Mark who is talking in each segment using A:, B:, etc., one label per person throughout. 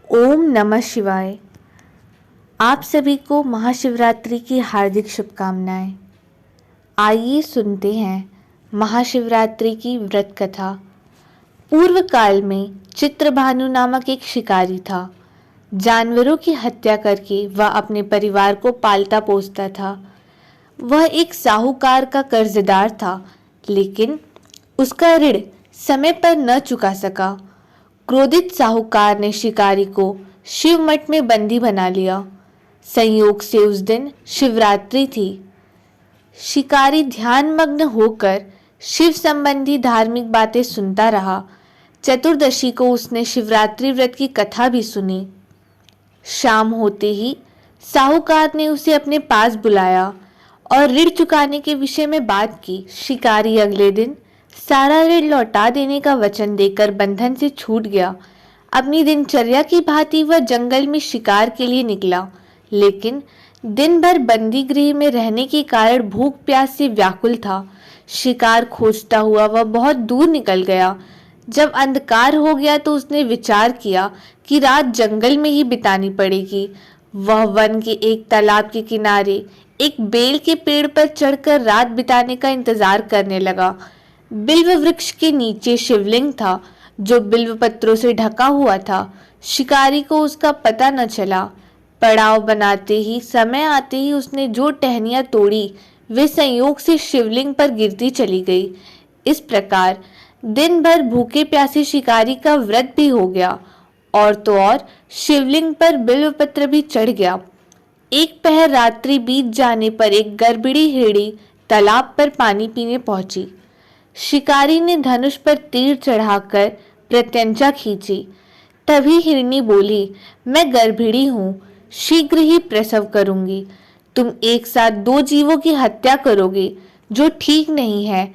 A: ओम नमः शिवाय। आप सभी को महाशिवरात्रि की हार्दिक शुभकामनाएं। आइए सुनते हैं महाशिवरात्रि की व्रत कथा। पूर्व काल में चित्रभानु नामक एक शिकारी था। जानवरों की हत्या करके वह अपने परिवार को पालता पोसता था। वह एक साहूकार का कर्जदार था, लेकिन उसका ऋण समय पर न चुका सका। क्रोधित साहूकार ने शिकारी को शिव मठ में बंदी बना लिया। संयोग से उस दिन शिवरात्रि थी। शिकारी ध्यानमग्न होकर शिव संबंधी धार्मिक बातें सुनता रहा। चतुर्दशी को उसने शिवरात्रि व्रत की कथा भी सुनी। शाम होते ही साहूकार ने उसे अपने पास बुलाया और ऋण चुकाने के विषय में बात की। शिकारी अगले दिन सारा ऋण लौटा देने का वचन देकर बंधन से छूट गया। अपनी दिनचर्या की भांति वह जंगल में शिकार के लिए निकला, लेकिन दिन भर बंदी गृह में रहने के कारण भूख प्यास से व्याकुल था। शिकार खोजता हुआ वह बहुत दूर निकल गया। जब अंधकार हो गया तो उसने विचार किया कि रात जंगल में ही बितानी पड़ेगी। वह वन के एक तालाब के किनारे एक बेल के पेड़ पर चढ़कर रात बिताने का इंतजार करने लगा। बिल्व वृक्ष के नीचे शिवलिंग था, जो बिल्व पत्रों से ढका हुआ था। शिकारी को उसका पता न चला। पड़ाव बनाते ही समय आते ही उसने जो टहनियां तोड़ी वे संयोग से शिवलिंग पर गिरती चली गई। इस प्रकार दिन भर भूखे प्यासे शिकारी का व्रत भी हो गया और तो और शिवलिंग पर बिल्व पत्र भी चढ़ गया। एक पहर रात्रि बीत जाने पर एक गर्भिणी हिरणी तालाब पर पानी पीने पहुंची। शिकारी ने धनुष पर तीर चढ़ाकर प्रत्यंचा खींची। तभी हिरनी बोली, मैं गर्भिणी हूँ, शीघ्र ही प्रसव करूंगी। तुम एक साथ दो जीवों की हत्या करोगे, जो ठीक नहीं है।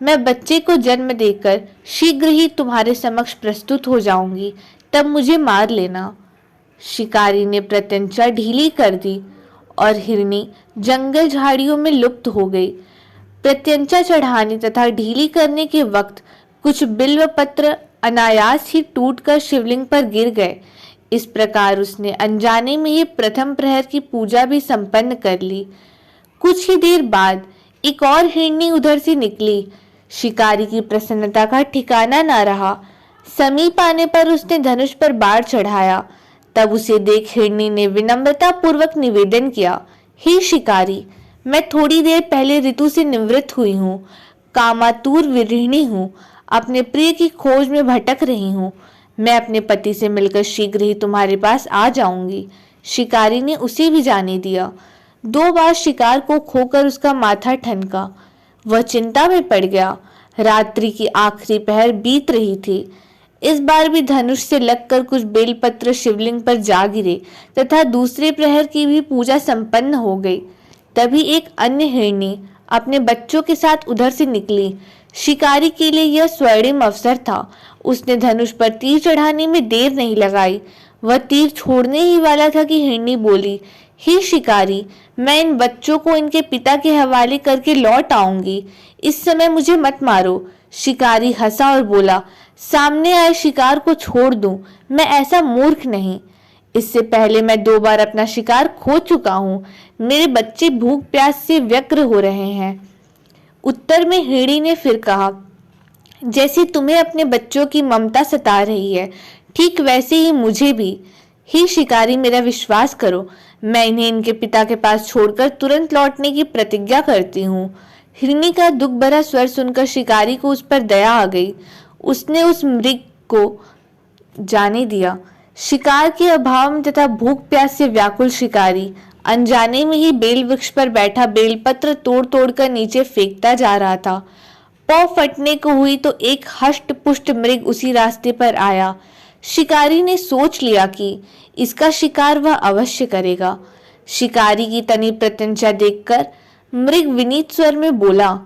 A: मैं बच्चे को जन्म देकर शीघ्र ही तुम्हारे समक्ष प्रस्तुत हो जाऊंगी, तब मुझे मार लेना। शिकारी ने प्रत्यंचा ढीली कर दी और हिरनी जंगल झाड़ियों में लुप्त हो गई। प्रत्यंचा चढ़ाने तथा ढीली करने के वक्त कुछ बिल्व पत्र अनायास ही टूटकर शिवलिंग पर गिर गए। इस प्रकार उसने अनजाने में ही प्रथम प्रहर की पूजा भी संपन्न कर ली। कुछ ही देर बाद एक और हिरनी उधर से निकली। शिकारी की प्रसन्नता का ठिकाना न रहा। समीप आने पर उसने धनुष पर बाण चढ़ाया। तब उसे देख हिरनी ने विनम्रता पूर्वक निवेदन किया, हे शिकारी, मैं थोड़ी देर पहले ऋतु से निवृत्त हुई हूँ, कामातुर विरहिणी हूँ, अपने प्रिय की खोज में भटक रही हूँ। मैं अपने पति से मिलकर शीघ्र ही तुम्हारे पास आ जाऊंगी। शिकारी ने उसे भी जाने दिया। 2 बार शिकार को खोकर उसका माथा ठनका। वह चिंता में पड़ गया। रात्रि की आखिरी पहर बीत रही थी। इस बार भी धनुष से लगकर कुछ बेलपत्र शिवलिंग पर जा गिरे तथा दूसरे प्रहर की भी पूजा संपन्न हो गई। तभी एक अन्य हिरनी अपने बच्चों के साथ उधर से निकली। शिकारी के लिए यह स्वर्णिम अवसर था। उसने धनुष पर तीर चढ़ाने में देर नहीं लगाई। वह तीर छोड़ने ही वाला था कि हिरनी बोली, हे शिकारी, मैं इन बच्चों को इनके पिता के हवाले करके लौट आऊंगी। इस समय मुझे मत मारो। शिकारी हंसा और बोला, सामने आए शिकार को छोड़ दूं, मैं ऐसा मूर्ख नहीं। इससे पहले मैं 2 बार अपना शिकार खो चुका हूँ। मेरे बच्चे भूख प्यास से व्यग्र हो रहे हैं। उत्तर में हिरणी ने फिर कहा, जैसे तुम्हें अपने बच्चों की ममता सता रही है, ठीक वैसे ही मुझे भी। हे शिकारी, मेरा विश्वास करो, मैं इन्हें इनके पिता के पास छोड़कर तुरंत लौटने की प्रतिज्ञा करती हूँ। हिरणी का दुख भरा स्वर सुनकर शिकारी को उस पर दया आ गई। उसने उस मृग को जाने दिया। शिकार के अभाव में तथा भूख प्यास से व्याकुल शिकारी अनजाने में ही बेल वृक्ष पर बैठा बेलपत्र तोड़ तोड़ कर नीचे फेंकता जा रहा था। पौ फटने को हुई तो एक हष्ट पुष्ट मृग उसी रास्ते पर आया। शिकारी ने सोच लिया कि इसका शिकार वह अवश्य करेगा। शिकारी की तनी प्रत्यंचा देखकर मृग विनीत स्वर में बोला,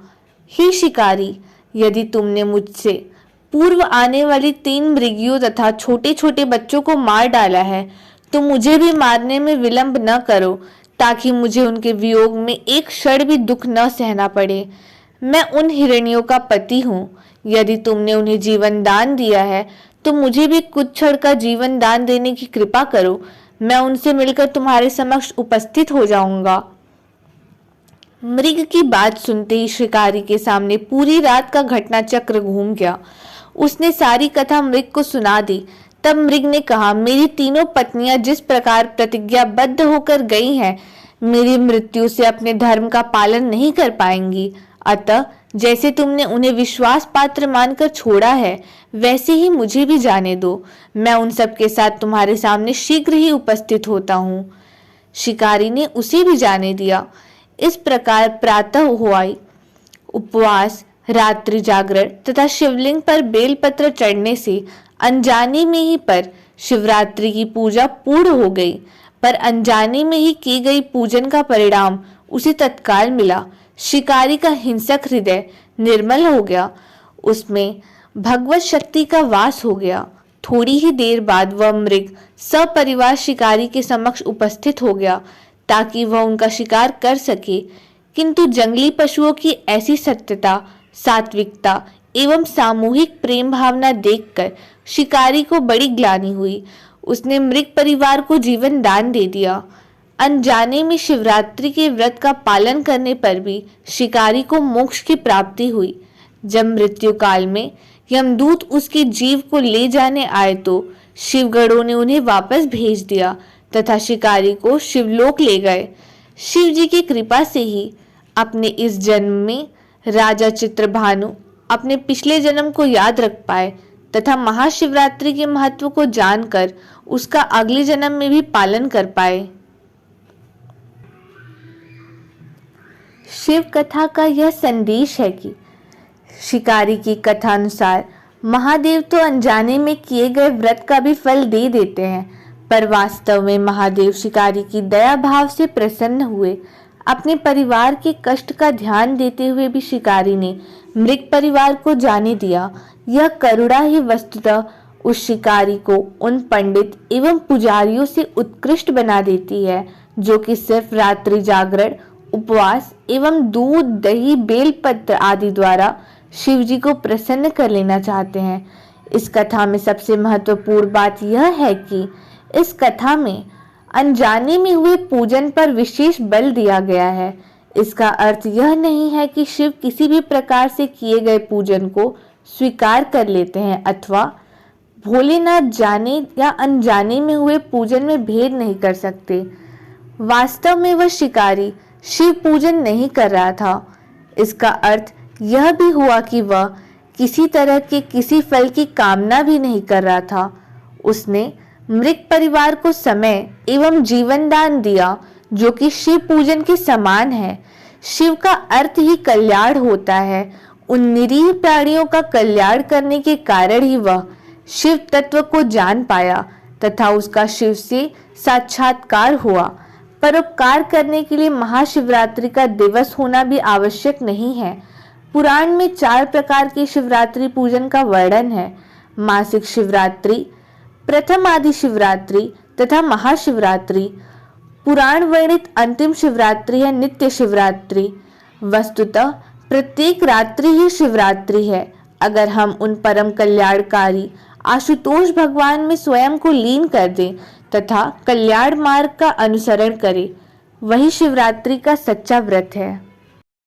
A: हे शिकारी, यदि तुमने मुझसे पूर्व आने वाली 3 मृगियों तथा छोटे छोटे बच्चों को मार डाला है, तो मुझे भी मारने में विलंब न करो, ताकि मुझे उनके वियोग में एक क्षण भी दुख न सहना पड़े। मैं उन हिरनियों का पति हूँ। यदि तुमने उन्हें जीवन दान दिया है तो मुझे भी कुछ क्षण का जीवन दान देने की कृपा करो। मैं उनसे मिलकर तुम्हारे समक्ष उपस्थित हो जाऊंगा। मृग की बात सुनते ही शिकारी के सामने पूरी रात का घटना चक्र घूम गया। उसने सारी कथा मृग को सुना दी। तब मृग ने कहा, मेरी तीनों पत्नियां जिस प्रकार प्रतिज्ञाबद्ध होकर गई हैं, मेरी मृत्यु से अपने धर्म का पालन नहीं कर पाएंगी। अतः जैसे तुमने उन्हें विश्वास पात्र मानकर छोड़ा है, वैसे ही मुझे भी जाने दो। मैं उन सब के साथ तुम्हारे सामने शीघ्र ही उपस्थित होता हूँ। शिकारी ने उसे भी जाने दिया। इस प्रकार प्रातः हुआ उपवास, रात्रि जागरण तथा शिवलिंग पर बेलपत्र चढ़ने से अनजाने में ही पर शिवरात्रि की पूजा पूर्ण हो गई। पर अनजाने में ही की गई पूजन का परिणाम उसे तत्काल मिला। शिकारी का हिंसक हृदय निर्मल हो गया, उसमें भगवत शक्ति का वास हो गया। थोड़ी ही देर बाद वह मृग सपरिवार शिकारी के समक्ष उपस्थित हो गया ताकि वह उनका शिकार कर सके। किंतु जंगली पशुओं की ऐसी सत्यता, सात्विकता एवं सामूहिक प्रेम भावना देखकर शिकारी को बड़ी ग्लानि हुई। उसने मृग परिवार को जीवन दान दे दिया। अनजाने में शिवरात्रि के व्रत का पालन करने पर भी शिकारी को मोक्ष की प्राप्ति हुई। जब मृत्यु काल में यमदूत उसके जीव को ले जाने आए तो शिवगणों ने उन्हें वापस भेज दिया तथा शिकारी को शिवलोक ले गए। शिव जी की कृपा से ही अपने इस जन्म में राजा चित्रभानु अपने पिछले जन्म को याद रख पाए तथा महाशिवरात्रि के महत्व को जानकर उसका अगले जन्म में भी पालन कर पाए। शिव कथा का यह संदेश है कि शिकारी की कथा अनुसार महादेव तो अनजाने में किए गए व्रत का भी फल दे देते हैं, पर वास्तव में महादेव शिकारी की दया भाव से प्रसन्न हुए। अपने परिवार के कष्ट का ध्यान देते हुए भी शिकारी ने मृग परिवार को जाने दिया। यह करुणा ही वस्तुतः उस शिकारी को उन पंडित एवं पुजारियों से उत्कृष्ट बना देती है जो कि सिर्फ रात्रि जागरण, उपवास एवं दूध, दही, बेलपत्र आदि द्वारा शिव जी को प्रसन्न कर लेना चाहते हैं। इस कथा में सबसे महत्वपूर्ण बात यह है कि इस कथा में अनजाने में हुए पूजन पर विशेष बल दिया गया है। इसका अर्थ यह नहीं है कि शिव किसी भी प्रकार से किए गए पूजन को स्वीकार कर लेते हैं अथवा भोलेनाथ जाने या अनजाने में हुए पूजन में भेद नहीं कर सकते। वास्तव में वह शिकारी शिव पूजन नहीं कर रहा था। इसका अर्थ यह भी हुआ कि वह किसी तरह के किसी फल की कामना भी नहीं कर रहा था। उसने मृग परिवार को समय एवं जीवन दान दिया जो कि शिव पूजन के समान है। शिव का अर्थ ही कल्याण होता है। उन निरीह प्राणियों का कल्याण करने के कारण ही वह शिव तत्व को जान पाया तथा उसका शिव से साक्षात्कार हुआ। परोपकार करने के लिए महाशिवरात्रि का दिवस होना भी आवश्यक नहीं है। पुराण में 4 प्रकार के शिवरात्रि पूजन का वर्णन है। मासिक शिवरात्रि, प्रथम आदि शिवरात्रि तथा महाशिवरात्रि। पुराण वर्णित अंतिम शिवरात्रि है नित्य शिवरात्रि। वस्तुतः प्रत्येक रात्रि ही शिवरात्रि है। अगर हम उन परम कल्याणकारी आशुतोष भगवान में स्वयं को लीन कर दें तथा कल्याण मार्ग का अनुसरण करें, वही शिवरात्रि का सच्चा व्रत है।